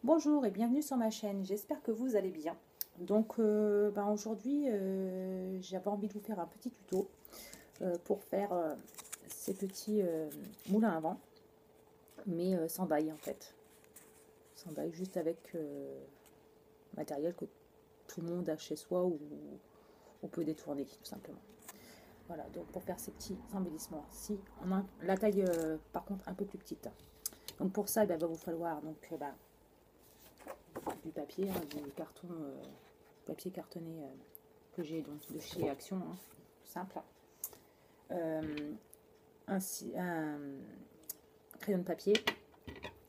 Bonjour et bienvenue sur ma chaîne, j'espère que vous allez bien. Donc aujourd'hui j'avais envie de vous faire un petit tuto pour faire ces petits moulins à vent, mais sans bail en fait. Sans bail, juste avec matériel que tout le monde a chez soi ou on peut détourner tout simplement. Voilà, donc pour faire ces petits embellissements-ci, on a la taille par contre un peu plus petite. Donc pour ça, il va vous falloir du papier, hein, du carton, papier cartonné que j'ai donc de chez Action, hein, tout simple. Un crayon de papier,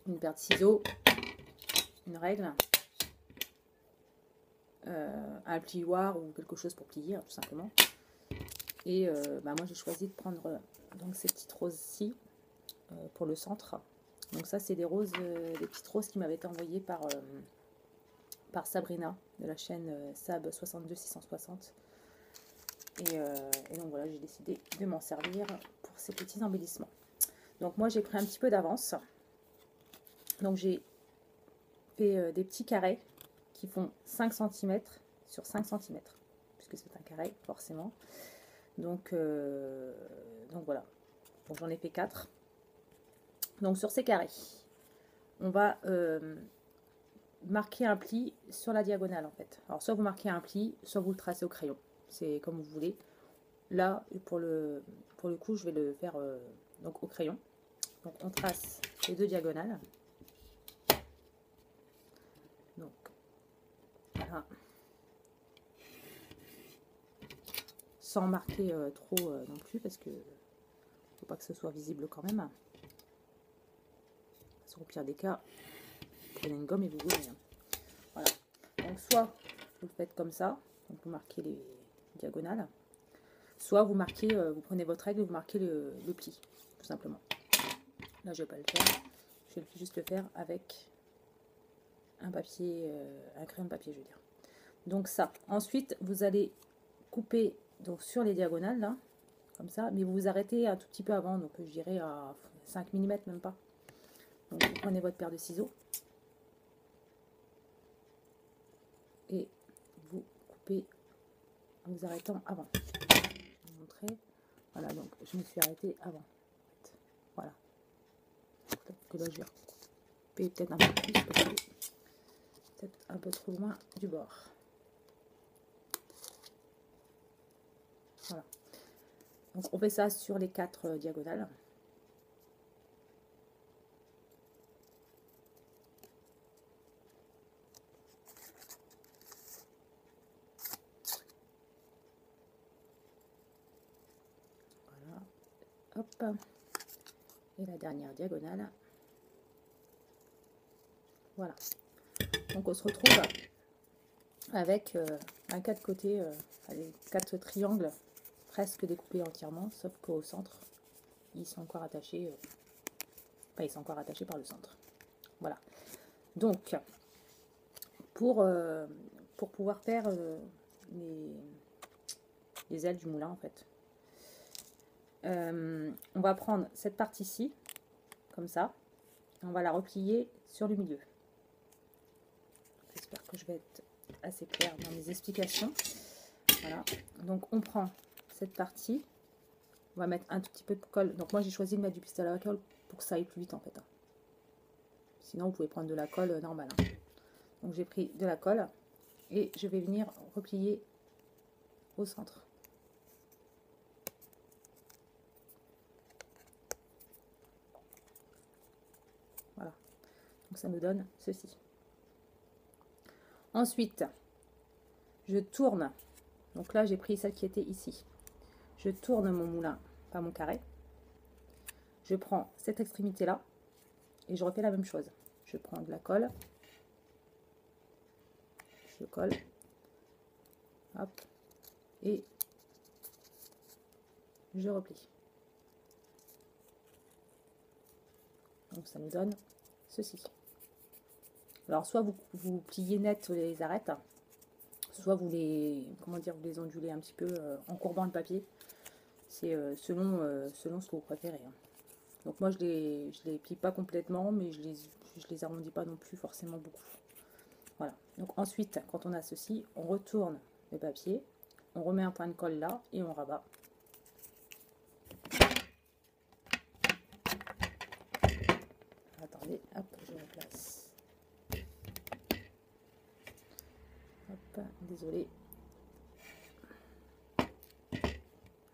une paire de ciseaux, une règle, un plioir ou quelque chose pour plier, hein, tout simplement. Et moi j'ai choisi de prendre donc ces petites roses-ci pour le centre. Donc ça c'est des roses, des petites roses qui m'avaient été envoyées par Sabrina de la chaîne Sab 62660. Et donc voilà, j'ai décidé de m'en servir pour ces petits embellissements. Donc moi j'ai pris un petit peu d'avance. Donc j'ai fait des petits carrés qui font 5 cm sur 5 cm, puisque c'est un carré forcément. Donc voilà, donc j'en ai fait 4. Donc sur ces carrés, on va marquer un pli sur la diagonale en fait. Alors soit vous marquez un pli, soit vous le tracez au crayon. C'est comme vous voulez. Là, pour le coup, je vais le faire donc au crayon. Donc on trace les deux diagonales. Donc voilà. Sans marquer trop non plus, parce que faut pas que ce soit visible quand même. Au pire des cas, vous prenez une gomme et vous gommez. Voilà. Donc soit vous le faites comme ça, donc vous marquez les diagonales, soit vous marquez, vous prenez votre règle et vous marquez le pli, tout simplement. Là je vais pas le faire, je vais juste le faire avec un papier, un crayon de papier je veux dire. Donc ça, ensuite vous allez couper donc sur les diagonales là, comme ça, mais vous vous arrêtez un tout petit peu avant, donc je dirais à 5 mm même pas. Donc vous prenez votre paire de ciseaux et vous coupez en vous arrêtant avant. Je vais vous montrer. Voilà, donc je me suis arrêtée avant. Voilà. Peut-être que là je vais couper peut-être un peu plus parce que peut-être un peu trop loin du bord. Voilà. Donc on fait ça sur les 4 diagonales. Voilà. Hop. Et la dernière diagonale. Voilà. Donc on se retrouve avec un 4 côtés, 4 triangles presque découpés entièrement, sauf qu'au centre, ils sont encore attachés, ils sont encore attachés par le centre. Voilà. Donc, pour pouvoir faire les ailes du moulin, en fait, on va prendre cette partie-ci, comme ça, et on va la replier sur le milieu. J'espère que je vais être assez claire dans mes explications. Voilà. Donc, on prend cette partie, on va mettre un tout petit peu de colle. Donc, moi, j'ai choisi de mettre du pistolet à colle pour que ça aille plus vite, en fait. Sinon, vous pouvez prendre de la colle normale. Donc, j'ai pris de la colle et je vais venir replier au centre. Voilà. Donc, ça me donne ceci. Ensuite, je tourne. Donc là, j'ai pris celle qui était ici. Je tourne mon moulin, pas mon carré. Je prends cette extrémité-là et je refais la même chose. Je prends de la colle. Je colle. Hop. Et je replie. Donc ça nous donne ceci. Alors soit vous pliez net les arêtes, soit vous les, comment dire, vous les ondulez un petit peu en courbant le papier. C'est selon ce que vous préférez. Hein. Donc moi je les plie pas complètement, mais je je les arrondis pas non plus forcément beaucoup. Voilà. Donc ensuite, quand on a ceci, on retourne le papier, on remet un point de colle là et on rabat. Attendez, hop, je replace. Hop, désolé.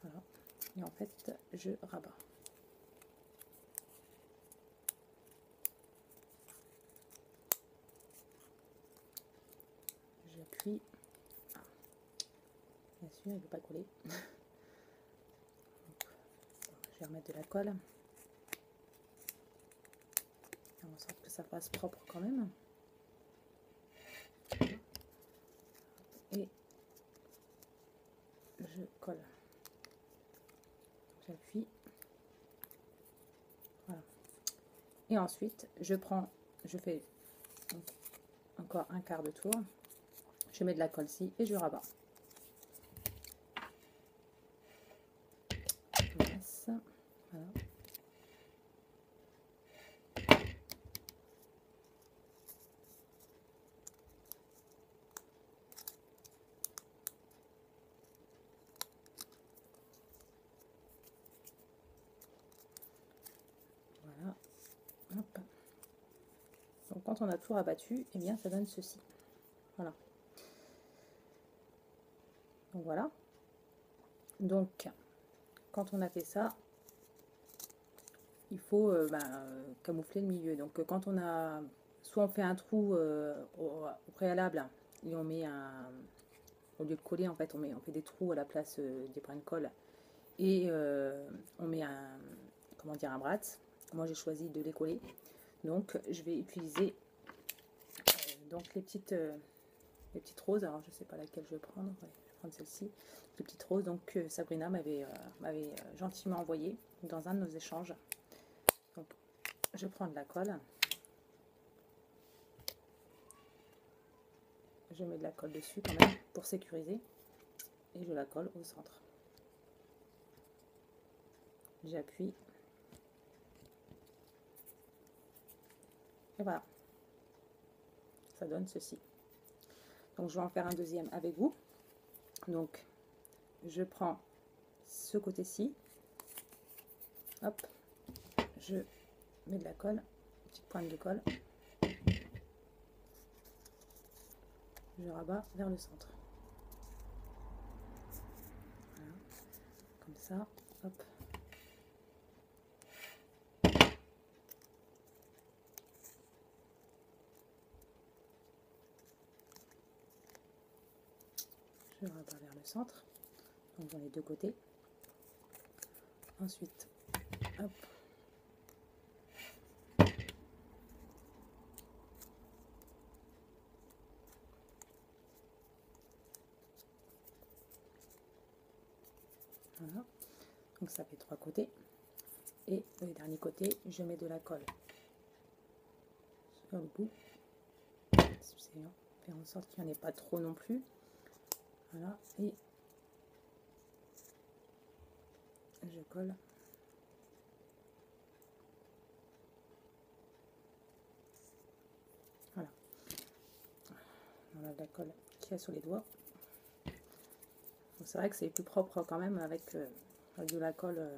Voilà. Et en fait, je rabats. J'appuie. Ah. Bien sûr, il ne veut pas coller. Donc, je vais remettre de la colle. Faire en sorte que ça fasse propre quand même. Et je colle. J'appuie. Voilà. Et ensuite, je fais donc encore un quart de tour. Je mets de la colle ici et je rabats. Voilà. Voilà. Hop. Donc quand on a tout rabattu, eh bien ça donne ceci. Voilà. Donc voilà. Donc quand on a fait ça, il faut camoufler le milieu. Donc quand on a, soit on fait un trou au préalable et on met au lieu de coller en fait, on fait des trous à la place des points de colle et on met un brat. Moi j'ai choisi de les coller. Donc je vais utiliser donc les petites roses. Alors je sais pas laquelle je vais prendre. Ouais, je vais prendre celle-ci. Les petites roses donc Sabrina m'avait gentiment envoyé dans un de nos échanges. Donc je prends de la colle. Je mets de la colle dessus quand même pour sécuriser. Et je la colle au centre. J'appuie. Et voilà. Ça donne ceci. Donc je vais en faire un deuxième avec vous. Donc je prends ce côté-ci. Hop. Je mets de la colle. Petite pointe de colle. Je rabats vers le centre. Voilà. Comme ça. Hop. Je rabats vers le centre. Donc dans les deux côtés. Ensuite, hop. Voilà. Donc ça fait 3 côtés. Et le dernier côté, je mets de la colle sur le bout. Faire en sorte qu'il n'y en ait pas trop non plus. Voilà. Et je colle. Voilà. On a de la colle qui a sur les doigts. C'est vrai que c'est plus propre quand même avec de la colle,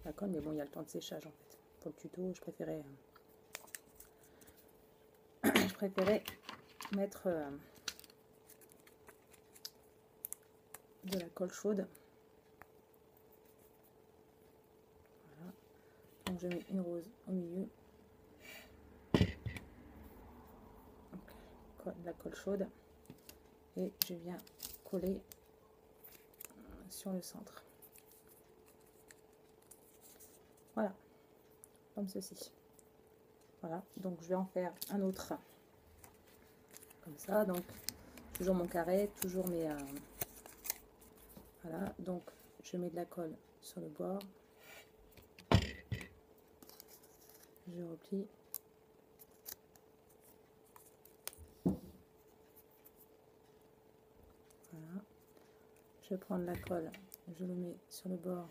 mais bon, il y a le temps de séchage en fait. Pour le tuto, je préférais mettre de la colle chaude. Voilà. Donc je mets une rose au milieu. Donc, de la colle chaude. Et je viens coller sur le centre. Voilà. Comme ceci. Voilà. Donc je vais en faire un autre. Comme ça. Donc toujours mon carré, toujours mes... voilà. Donc je mets de la colle sur le bord. Je replie. Voilà. Je vais prendre la colle, je le mets sur le bord.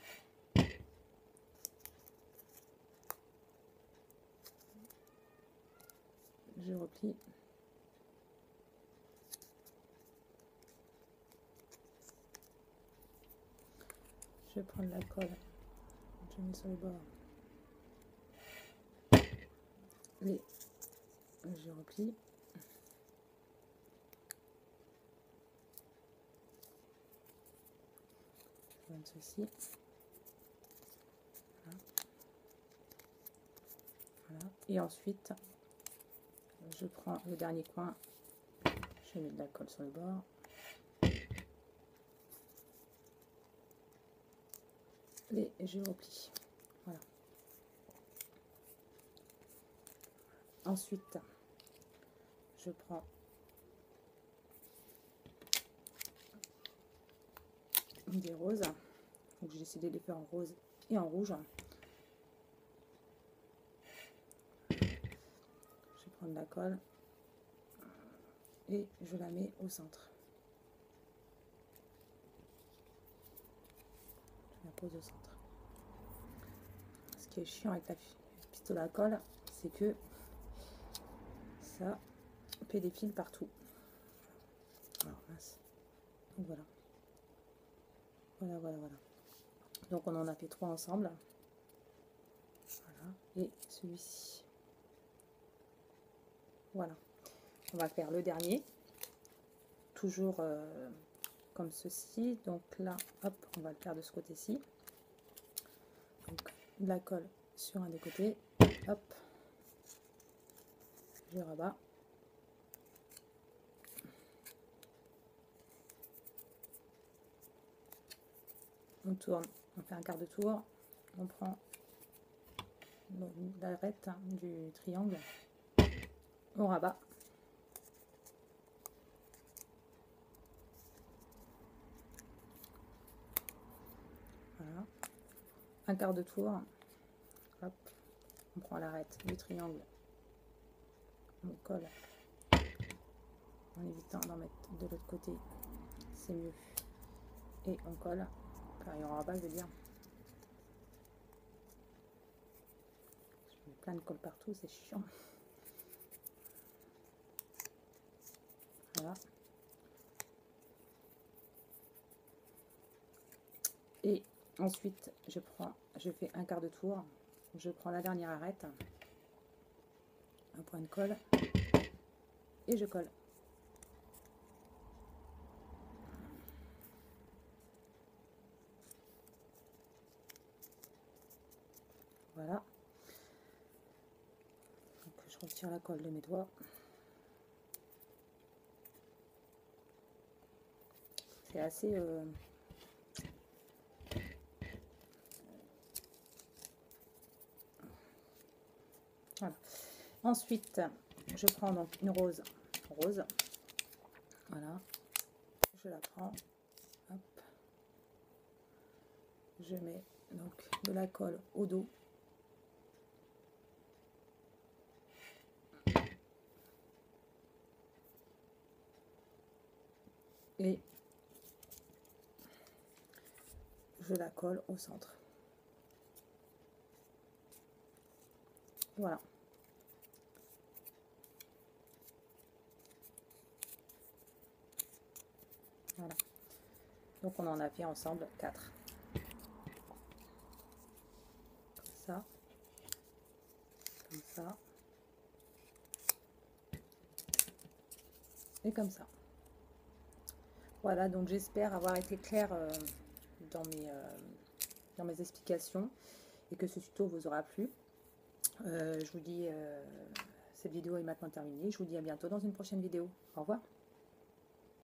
je replie. Je vais prendre la colle, je mets sur les bords et je replie. Je donne ceci. Voilà. Voilà. Et ensuite, je prends le dernier coin, je mets de la colle sur le bord. Et je replie. Voilà. Ensuite, je prends des roses. Donc j'ai décidé de les faire en rose et en rouge. Je vais prendre la colle et je la mets au centre. Je la pose au centre. Ce qui est chiant avec la pistolet à colle, c'est que ça fait des fils partout. Alors, mince. Donc voilà. Voilà. Donc on en a fait 3 ensemble. Voilà. Et celui-ci. Voilà. On va faire le dernier. Toujours comme ceci. Donc là, hop, on va le faire de ce côté-ci. Donc de la colle sur un des côtés. Hop. Je rabats. On tourne, on fait un quart de tour, on prend l'arête du triangle, on rabat. Voilà. Un quart de tour, hop, on prend l'arête du triangle, on colle, en évitant d'en mettre de l'autre côté, c'est mieux. Et on colle, et on rabat, je veux dire. Je mets plein de colle partout, c'est chiant. Voilà. Et ensuite, je fais un quart de tour, je prends la dernière arête, un point de colle, et je colle. Voilà. Donc, je retire la colle de mes doigts. C'est assez... Voilà. Ensuite, je prends donc une rose. Voilà. Je la prends. Hop. Je mets donc de la colle au dos. Et je la colle au centre. Voilà. Voilà. Donc on en a fait ensemble 4. Comme ça. Comme ça. Et comme ça. Voilà, donc j'espère avoir été claire dans mes explications et que ce tuto vous aura plu. Je vous dis, cette vidéo est maintenant terminée. Je vous dis à bientôt dans une prochaine vidéo. Au revoir.